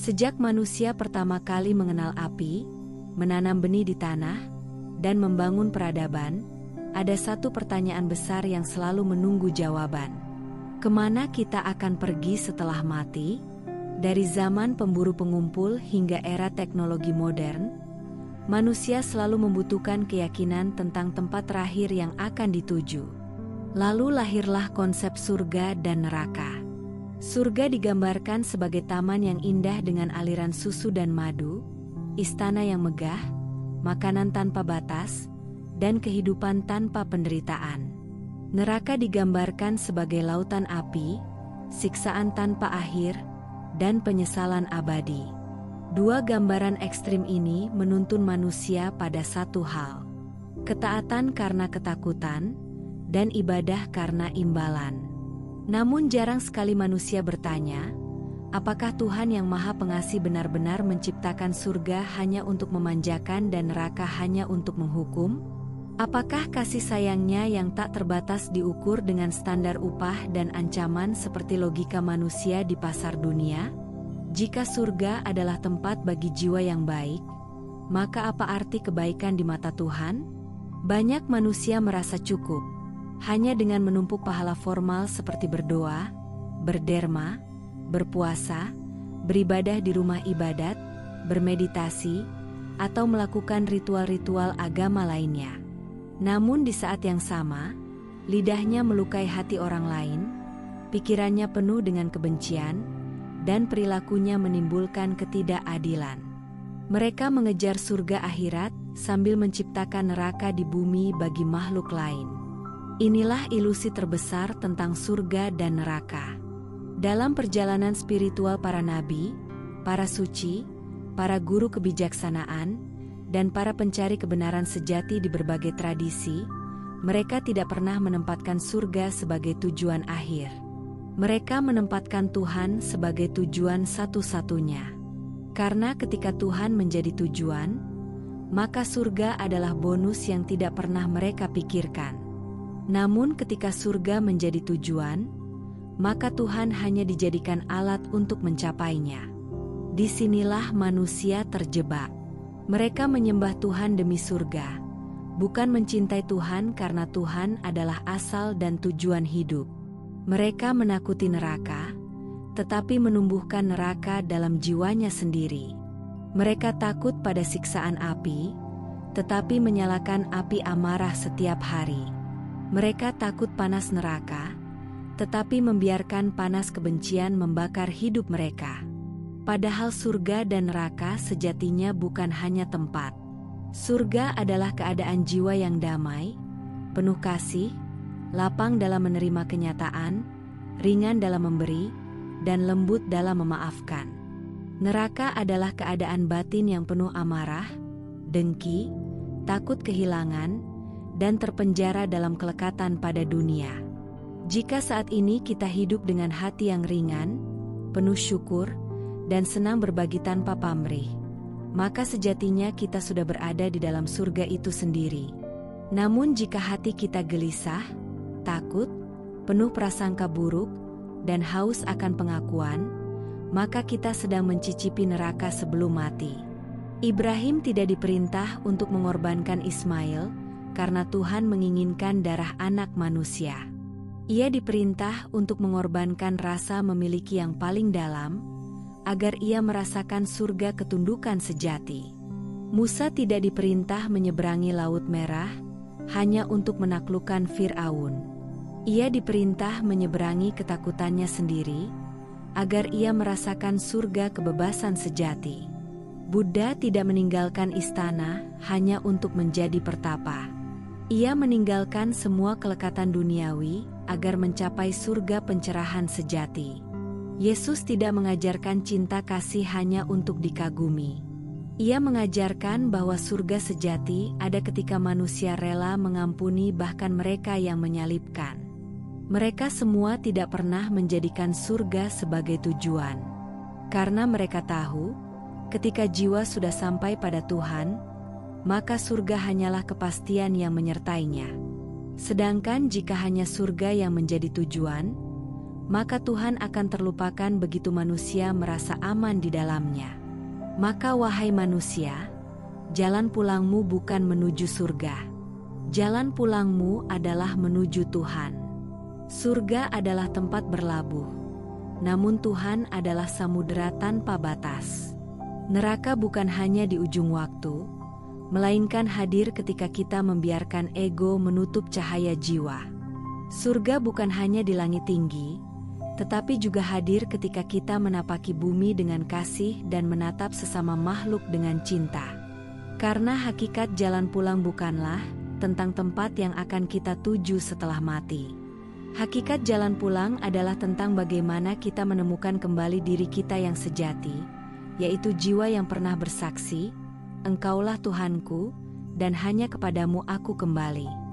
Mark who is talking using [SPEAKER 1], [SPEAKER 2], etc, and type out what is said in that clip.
[SPEAKER 1] Sejak manusia pertama kali mengenal api, menanam benih di tanah, dan membangun peradaban, ada satu pertanyaan besar yang selalu menunggu jawaban. Kemana kita akan pergi setelah mati? Dari zaman pemburu pengumpul hingga era teknologi modern, manusia selalu membutuhkan keyakinan tentang tempat terakhir yang akan dituju. Lalu lahirlah konsep surga dan neraka. Surga digambarkan sebagai taman yang indah dengan aliran susu dan madu, istana yang megah, makanan tanpa batas, dan kehidupan tanpa penderitaan. Neraka digambarkan sebagai lautan api, siksaan tanpa akhir, dan penyesalan abadi. Dua gambaran ekstrim ini menuntun manusia pada satu hal: ketaatan karena ketakutan, dan ibadah karena imbalan. Namun jarang sekali manusia bertanya, apakah Tuhan yang Maha Pengasih benar-benar menciptakan surga hanya untuk memanjakan dan neraka hanya untuk menghukum? Apakah kasih sayangnya yang tak terbatas diukur dengan standar upah dan ancaman seperti logika manusia di pasar dunia? Jika surga adalah tempat bagi jiwa yang baik, maka apa arti kebaikan di mata Tuhan? Banyak manusia merasa cukup hanya dengan menumpuk pahala formal seperti berdoa, berderma, berpuasa, beribadah di rumah ibadat, bermeditasi, atau melakukan ritual-ritual agama lainnya. Namun di saat yang sama, lidahnya melukai hati orang lain, pikirannya penuh dengan kebencian, dan perilakunya menimbulkan ketidakadilan. Mereka mengejar surga akhirat sambil menciptakan neraka di bumi bagi makhluk lain. Inilah ilusi terbesar tentang surga dan neraka. Dalam perjalanan spiritual para nabi, para suci, para guru kebijaksanaan, dan para pencari kebenaran sejati di berbagai tradisi, mereka tidak pernah menempatkan surga sebagai tujuan akhir. Mereka menempatkan Tuhan sebagai tujuan satu-satunya. Karena ketika Tuhan menjadi tujuan, maka surga adalah bonus yang tidak pernah mereka pikirkan. Namun ketika surga menjadi tujuan, maka Tuhan hanya dijadikan alat untuk mencapainya. Disinilah manusia terjebak. Mereka menyembah Tuhan demi surga, bukan mencintai Tuhan karena Tuhan adalah asal dan tujuan hidup. Mereka menakuti neraka, tetapi menumbuhkan neraka dalam jiwanya sendiri. Mereka takut pada siksaan api, tetapi menyalakan api amarah setiap hari. Mereka takut panas neraka, tetapi membiarkan panas kebencian membakar hidup mereka. Padahal surga dan neraka sejatinya bukan hanya tempat. Surga adalah keadaan jiwa yang damai, penuh kasih, lapang dalam menerima kenyataan, ringan dalam memberi, dan lembut dalam memaafkan. Neraka adalah keadaan batin yang penuh amarah, dengki, takut kehilangan, dan terpenjara dalam kelekatan pada dunia. Jika saat ini kita hidup dengan hati yang ringan, penuh syukur, dan senang berbagi tanpa pamrih, maka sejatinya kita sudah berada di dalam surga itu sendiri. Namun jika hati kita gelisah, takut, penuh prasangka buruk, dan haus akan pengakuan, maka kita sedang mencicipi neraka sebelum mati. Ibrahim tidak diperintah untuk mengorbankan Ismail, karena Tuhan menginginkan darah anak manusia. Ia diperintah untuk mengorbankan rasa memiliki yang paling dalam, agar ia merasakan surga ketundukan sejati. Musa tidak diperintah menyeberangi Laut Merah, hanya untuk menaklukkan Fir'aun. Ia diperintah menyeberangi ketakutannya sendiri, agar ia merasakan surga kebebasan sejati. Buddha tidak meninggalkan istana hanya untuk menjadi pertapa. Ia meninggalkan semua kelekatan duniawi agar mencapai surga pencerahan sejati. Yesus tidak mengajarkan cinta kasih hanya untuk dikagumi. Ia mengajarkan bahwa surga sejati ada ketika manusia rela mengampuni bahkan mereka yang menyalibkan. Mereka semua tidak pernah menjadikan surga sebagai tujuan. Karena mereka tahu, ketika jiwa sudah sampai pada Tuhan, maka surga hanyalah kepastian yang menyertainya. Sedangkan jika hanya surga yang menjadi tujuan, maka Tuhan akan terlupakan begitu manusia merasa aman di dalamnya. Maka wahai manusia, jalan pulangmu bukan menuju surga. Jalan pulangmu adalah menuju Tuhan. Surga adalah tempat berlabuh, namun Tuhan adalah samudera tanpa batas. Neraka bukan hanya di ujung waktu, melainkan hadir ketika kita membiarkan ego menutup cahaya jiwa. Surga bukan hanya di langit tinggi, tetapi juga hadir ketika kita menapaki bumi dengan kasih dan menatap sesama makhluk dengan cinta. Karena hakikat jalan pulang bukanlah tentang tempat yang akan kita tuju setelah mati. Hakikat jalan pulang adalah tentang bagaimana kita menemukan kembali diri kita yang sejati, yaitu jiwa yang pernah bersaksi, "Engkaulah Tuhanku, dan hanya kepadamu aku kembali."